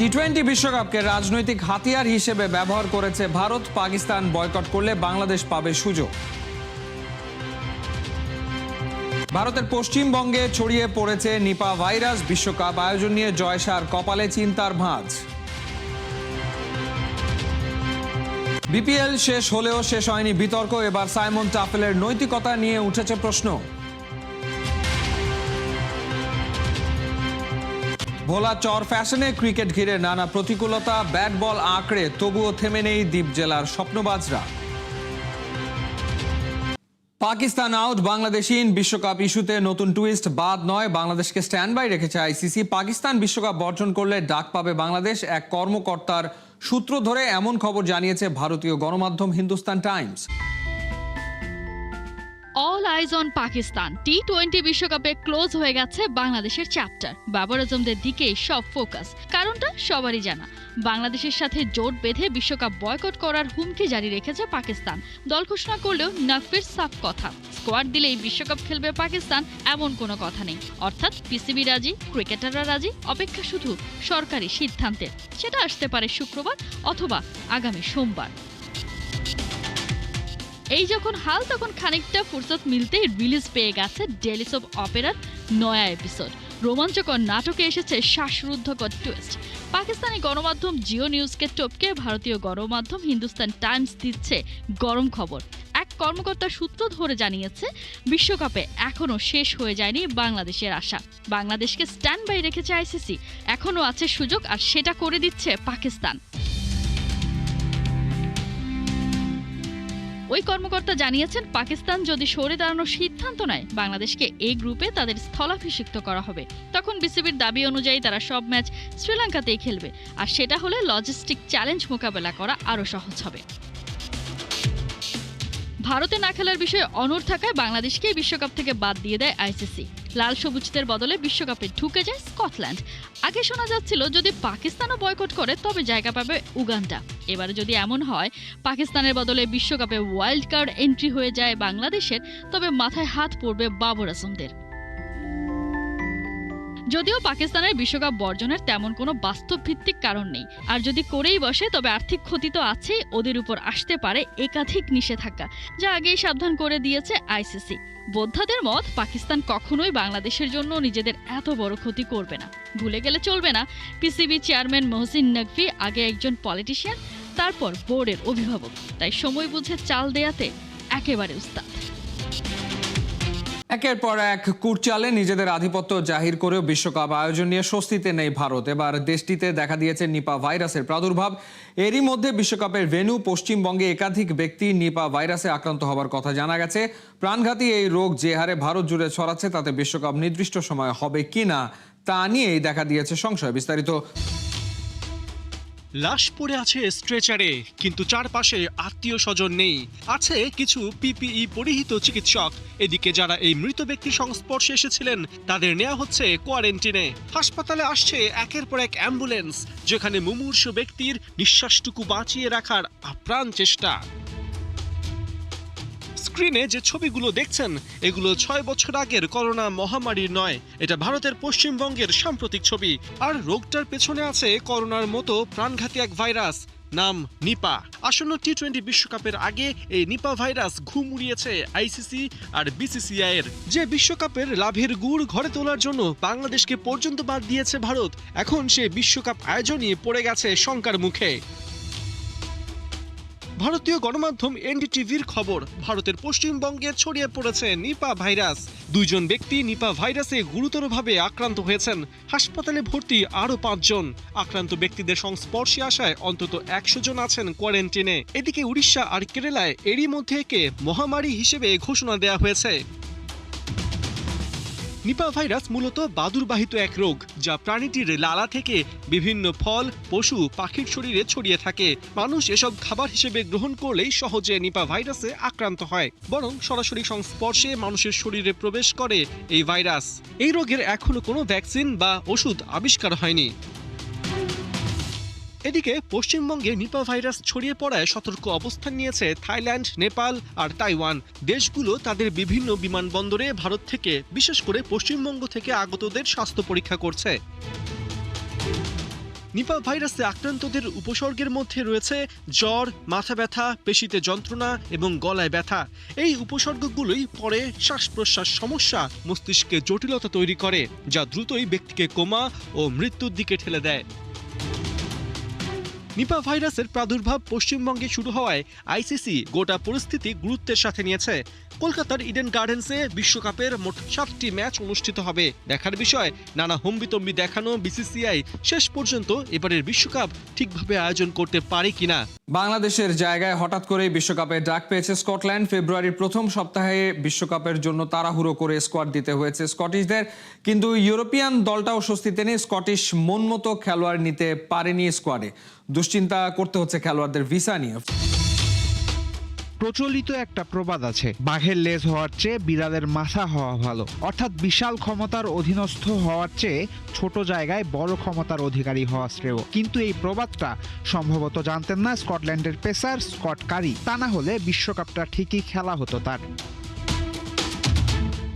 টি-20 বিশ্বকাপকে রাজনৈতিক হাতিয়ার হিসেবে ব্যবহার করেছে ভারত। পাকিস্তান বয়কট করলে বাংলাদেশ পাবে সুযোগ। ভারতের পশ্চিমবঙ্গে ছড়িয়ে পড়েছে নিপা ভাইরাস। বিশ্বকাপ আয়োজন নিয়ে জয়সার কপালে চিন্তার ভাঁজ। বিপিএল শেষ হলেও শেষ হয়নি বিতর্ক। এবার সাইমন টাফেলের নৈতিকতা নিয়ে উঠেছে প্রশ্ন। ভোলা চর ফ্যাশনে ক্রিকেট ঘিরে নানা প্রতিকূলতা। ব্যাট বল আঁকড়ে তবুও থেমে নেই দ্বীপ জেলার স্বপ্নবাজরা। Pakistan out, Bangladesh in. বিশ্বকাপ ইস্যুতে নতুন টুইস্ট বাদ নয়, বাংলাদেশকে স্ট্যান্ড বাই রেখেছে আইসিসি। পাকিস্তান বিশ্বকাপ বর্জন করলে ডাক পাবে বাংলাদেশ। এক কর্মকর্তার সূত্র ধরে এমন খবর জানিয়েছে ভারতীয় গণমাধ্যম Hindustan Times. All eyes on Pakistan. টি-20 বিশ্বকাপে ক্লোজ হয়ে গেছে বাংলাদেশের চ্যাপ্টার। বাবর আজমদের দিকেই সব ফোকাস। কারণটা সবারই জানা, বাংলাদেশের সাথে জোট বেঁধে বিশ্বকাপ বয়কট করার হুমকি জারি রেখেছে পাকিস্তান। দল ঘোষণা করলেও নাকফির সাফ কথা, স্কোয়াড দিলেই বিশ্বকাপ খেলবে পাকিস্তান এমন কোনো কথা নেই। অর্থাৎ পিসিবি রাজি, ক্রিকেটাররা রাজি, অপেক্ষা শুধু সরকারি সিদ্ধান্তের। সেটা আসতে পারে শুক্রবার অথবা আগামী সোমবার। এই যখন হাল, তখন খানিকটা ফুরসত মিলতেই রিলিজ পেয়ে গেছে ডেলি সোপ অপেরার নয়া এপিসোড। রোমাঞ্চকর নাটকে এসেছে শ্বাসরুদ্ধকর টুইস্ট। পাকিস্তানি গণমাধ্যম জিও নিউজকে টপকে ভারতীয় গণমাধ্যম হিন্দুস্তান টাইমস দিচ্ছে গরম খবর। এক কর্মকর্তার সূত্র ধরে জানিয়েছে, বিশ্বকাপে এখনও শেষ হয়ে যায়নি বাংলাদেশের আশা। বাংলাদেশকে স্ট্যান্ড বাই রেখেছে আইসিসি। এখনও আছে সুযোগ, আর সেটা করে দিচ্ছে পাকিস্তান। ওই কর্মকর্তা জানিয়েছেন, পাকিস্তান যদি সরে দাঁড়ানোর সিদ্ধান্ত নেয়, বাংলাদেশকে এই গ্রুপে তাদের স্থলাভিষিক্ত করা হবে। তখন বিসিবির দাবি অনুযায়ী তারা সব ম্যাচ শ্রীলঙ্কাতেই খেলবে, আর সেটা হলে লজিস্টিক চ্যালেঞ্জ মোকাবেলা করা আরও সহজ হবে। ভারতে না খেলার বিষয়ে অনড় থাকায় বাংলাদেশকে বিশ্বকাপ থেকে বাদ দিয়ে দেয় আইসিসি। লাল সবুজদের বদলে বিশ্বকাপে ঢুকে যায় স্কটল্যান্ড। আগে শোনা যাচ্ছিল, যদি পাকিস্তানও বয়কট করে তবে জায়গা পাবে উগান্ডা। এবারে যদি এমন হয় পাকিস্তানের বদলে বিশ্বকাপে ওয়াইল্ড কার্ড এন্ট্রি হয়ে যায় বাংলাদেশের, তবে মাথায় হাত পড়বে বাবর আজমদের। যদিও পাকিস্তানের বিশ্বকাপ বর্জনের তেমন কোনো বাস্তব ভিত্তিক কারণ নেই, আর যদি করেই বসে তবে আর্থিক ক্ষতি তো আছেই, ওদের উপর আসতে পারে একাধিক নিষেধাজ্ঞা, যা আগেই সাবধান করে দিয়েছে আইসিসি। বোদ্ধাদের মত, পাকিস্তান কখনোই বাংলাদেশের জন্য নিজেদের এত বড় ক্ষতি করবে না। ভুলে গেলে চলবে না, পিসিবি চেয়ারম্যান মহসিন নকভি আগে একজন পলিটিশিয়ান, তারপর বোর্ডের অভিভাবক, তাই সময় বুঝে চাল দেয়াতে একেবারে উস্তাদ। একের পর এক কুটচালে নিজেদের আধিপত্য জাহির করেও বিশ্বকাপ আয়োজন নিয়ে স্বস্তিতে নেই ভারত। এবার দেশটিতে দেখা দিয়েছে নিপা ভাইরাসের প্রাদুর্ভাব। এরই মধ্যে বিশ্বকাপের ভেন্যু পশ্চিমবঙ্গে একাধিক ব্যক্তি নিপা ভাইরাসে আক্রান্ত হবার কথা জানা গেছে। প্রাণঘাতী এই রোগ যে হারে ভারত জুড়ে ছড়াচ্ছে, তাতে বিশ্বকাপ নির্দিষ্ট সময় হবে কিনা তা নিয়েই দেখা দিয়েছে সংশয়। বিস্তারিত। লাশ পড়ে আছে স্ট্রেচারে, কিন্তু চারপাশে আত্মীয় স্বজন নেই। আছে কিছু পিপিই পরিহিত চিকিৎসক। এদিকে যারা এই মৃত ব্যক্তির সংস্পর্শে এসেছিলেন তাদের নেওয়া হচ্ছে কোয়ারেন্টিনে। হাসপাতালে আসছে একের পর এক অ্যাম্বুলেন্স, যেখানে মুমূর্ষু ব্যক্তির নিঃশ্বাসটুকু বাঁচিয়ে রাখার আপ্রাণ চেষ্টা। স্ক্রিনে যে ছবিগুলো দেখছেন, এগুলো 6 বছর আগের করোনা মহামারীর নয়। এটা ভারতের পশ্চিমবঙ্গের সাম্প্রতিক ছবি। আর রোগটার পেছনে আছে করোনার মতো প্রাণঘাতী এক ভাইরাস, নাম নিপা। আসন্ন টি-20 বিশ্বকাপের আগে এই নিপা ভাইরাস ঘুম উড়িয়েছে আইসিসি আর বিসিসিআই এর। যে বিশ্বকাপের লাভের গুড় ঘরে তোলার জন্য বাংলাদেশকে পর্যন্ত বাদ দিয়েছে ভারত, এখন সে বিশ্বকাপ আয়োজনই পড়ে গেছে শঙ্কার মুখে। ভারতীয় গণমাধ্যম এনডিটিভির খবর, ভারতের পশ্চিমবঙ্গে ছড়িয়ে পড়েছে নিপা ভাইরাস। 2 জন ব্যক্তি নিপা ভাইরাসে গুরুতরভাবে আক্রান্ত হয়েছেন। হাসপাতালে ভর্তি আরও 5 জন। আক্রান্ত ব্যক্তিদের সংস্পর্শে আসায় অন্তত 100 জন আছেন কোয়ারেন্টিনে। এদিকে উড়িষ্যা আর কেরালায় এরই মধ্যে একে মহামারী হিসেবে ঘোষণা দেওয়া হয়েছে। নিপা ভাইরাস মূলত বাদুরবাহিত এক রোগ, যা প্রাণীটির লালা থেকে বিভিন্ন ফল, পশু, পাখির শরীরে ছড়িয়ে থাকে। মানুষ এসব খাবার হিসেবে গ্রহণ করলেই সহজে নিপা ভাইরাসে আক্রান্ত হয়, বরং সরাসরি সংস্পর্শে মানুষের শরীরে প্রবেশ করে এই ভাইরাস। এই রোগের এখনো কোনো ভ্যাকসিন বা ওষুধ আবিষ্কার হয়নি। এদিকে পশ্চিমবঙ্গে নিপা ভাইরাস ছড়িয়ে পড়ায় সতর্ক অবস্থান নিয়েছে থাইল্যান্ড, নেপাল আর তাইওয়ান। দেশগুলো তাদের বিভিন্ন বিমানবন্দরে ভারত থেকে, বিশেষ করে পশ্চিমবঙ্গ থেকে আগতদের স্বাস্থ্য পরীক্ষা করছে। নিপা ভাইরাসে আক্রান্তদের উপসর্গের মধ্যে রয়েছে জ্বর, মাথা ব্যথা, পেশিতে যন্ত্রণা এবং গলায় ব্যথা। এই উপসর্গগুলোই পরে শ্বাস-প্রশ্বাস সমস্যা, মস্তিষ্কে জটিলতা তৈরি করে, যা দ্রুতই ব্যক্তিকে কোমা ও মৃত্যুর দিকে ঠেলে দেয়। নিপা ভাইরাসের প্রাদুর্ভাব পশ্চিমবঙ্গে শুরু হওয়ায় আইসিসি গোটা পরিস্থিতি গুরুত্বের সাথে নিয়েছে। কলকাতার ইডেন গার্ডেন্সে বিশ্বকাপের মোট 7টি ম্যাচ অনুষ্ঠিত হবে। দেখার বিষয়, নানা হম্বিতম্বি দেখানো বিসিসিআই শেষ পর্যন্ত এবারের বিশ্বকাপ ঠিকভাবে আয়োজন করতে পারে কিনা। বাংলাদেশের জায়গায় হঠাৎ করেই বিশ্বকাপে ডাক পেয়েছে স্কটল্যান্ড। ফেব্রুয়ারির প্রথম সপ্তাহে বিশ্বকাপের জন্য তাড়াহুড়ো করে স্কোয়াড দিতে হয়েছে স্কটিশদের, কিন্তু ইউরোপিয়ান দলটাও স্বস্তিতে নেই। স্কটিশ মন মতো খেলোয়াড় নিতে পারেনি স্কোয়াডে। দুশ্চিন্তা করতে হচ্ছে খেলোয়াড়দের ভিসা নিয়ে। প্রচলিত একটা প্রবাদ আছে, বাঘের লেজ হওয়ার চেয়ে বিড়ালের মাথা হওয়া ভালো। অর্থাৎ বিশাল ক্ষমতার অধীনস্থ হওয়ার চেয়ে ছোট জায়গায় বড় ক্ষমতার অধিকারী হওয়া শ্রেয়। কিন্তু এই প্রবাদটা সম্ভবত জানতেন না স্কটল্যান্ডের পেসার স্কট কারি। তা না হলে বিশ্বকাপটা ঠিকই খেলা হতো তার।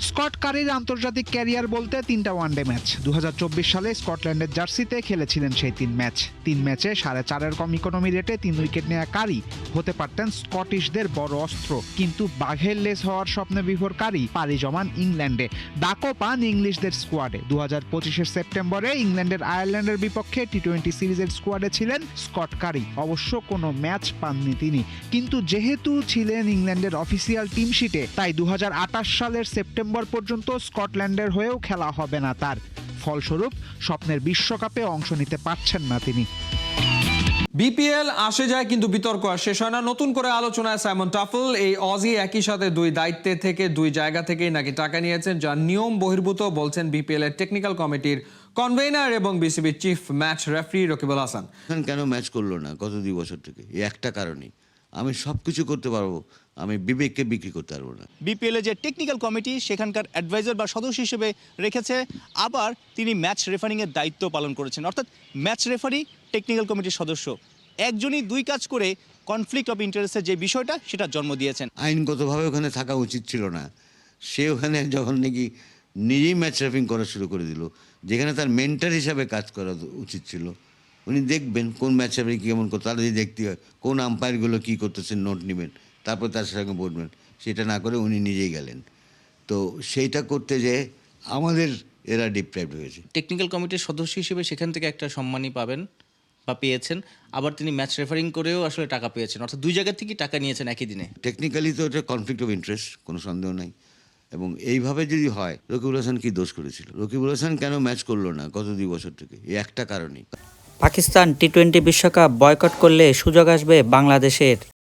স্কট কারির আন্তর্জাতিক ক্যারিয়ার বলতে 3টা ওয়ানডে ম্যাচ। 2024 সালে স্কটল্যান্ডের জার্সিতে খেলেছিলেন সেই 3 ম্যাচ। 3 ম্যাচে 4.5-এর কম ইকোনমি রেটে 3 উইকেট নেওয়া কারি হতে পারতেন স্কটিশদের বড় অস্ত্র। কিন্তু বাঘের লেজ হওয়ার স্বপ্নে বিভোর কারি পাড়ি জমান ইংল্যান্ডে। ডাকও পান ইংলিশদের স্কোয়াডে। 2025-এর সেপ্টেম্বরে ইংল্যান্ডের আয়ারল্যান্ডের বিপক্ষে টি-20 সিরিজের স্কোয়াডে ছিলেন স্কট কারি। অবশ্য কোনো ম্যাচ পাননি তিনি, কিন্তু যেহেতু ছিলেন ইংল্যান্ডের অফিসিয়াল টিম শিটে, তাই 2028 সালের সেপ্টেম্বর পর্যন্ত স্কটল্যান্ডের হয়েও খেলা হবে না তার। ফলস্বরূপ স্বপ্নের বিশ্বকাপে অংশ নিতে পারছেন না তিনি। বিপিএল আসে যায় কিন্তু বিতর্ক আর শেষ হয় না। নতুন করে আলোচনায় সাইমন টাফল। এই অজি একই সাথে 2 দায়িত্বে থেকে 2 জায়গা থেকেই নাকি টাকা নিয়েছেন, যা নিয়ম বহির্ভূত বলছেন বিপিএল এর টেকনিক্যাল কমিটির কনভেনার এবং বিসিবির chief match referee Rakibul Hasan. কেন ম্যাচ করলো না গত 2 বছর থেকে? এই একটা কারণেই, আমি সব কিছু করতে পারবো, আমি বিবেককে বিক্রি করতে পারবো না। বিপিএল এর যে টেকনিক্যাল কমিটি সেখানকার অ্যাডভাইজার বা সদস্য হিসেবে রেখেছে, আবার তিনি ম্যাচ রেফারিং এর দায়িত্ব পালন করেছেন। অর্থাৎ ম্যাচ রেফারি, টেকনিক্যাল কমিটির সদস্য, একজনই 2 কাজ করে কনফ্লিক্ট অফ ইন্টারেস্টের যে বিষয়টা সেটা জন্ম দিয়েছেন। আইনগতভাবে ওখানে থাকা উচিত ছিল না। সে ওখানে যখন নাকি নিজেই ম্যাচ রেফারিং করা শুরু করে দিল, যেখানে তার মেন্টর হিসাবে কাজ করা উচিত ছিল। উনি দেখবেন কোন ম্যাচ রেফারি কেমন করতে, তাহলে যদি দেখতে হয় কোন আম্পায়ারগুলো কী করতেছেন নোট নেবেন, তারপর তার সঙ্গে বলবেন। সেটা না করে উনি নিজেই গেলেন। তো সেইটা করতে যেয়ে আমাদের এরা ডিপ্রাইভড হয়েছে। টেকনিক্যাল কমিটির সদস্য হিসেবে সেখান থেকে একটা সম্মানই পাবেন বা পেয়েছেন, আবার তিনি ম্যাচ রেফারিং করেও আসলে টাকা পেয়েছেন। অর্থাৎ 2 জায়গা থেকেই টাকা নিয়েছেন একই দিনে। টেকনিক্যালি তো এটা কনফ্লিক্ট অফ ইন্টারেস্ট, কোনো সন্দেহ নাই। এবং এইভাবে যদি হয়, রকিবুল হাসান কী দোষ করেছিল? রকিবুল হাসান কেন ম্যাচ করলো না গত 2 বছর থেকে? এই একটা কারণেই। পাকিস্তান টি-20 বিশ্বকাপ বয়কট করলে সুযোগ আসবে বাংলাদেশের।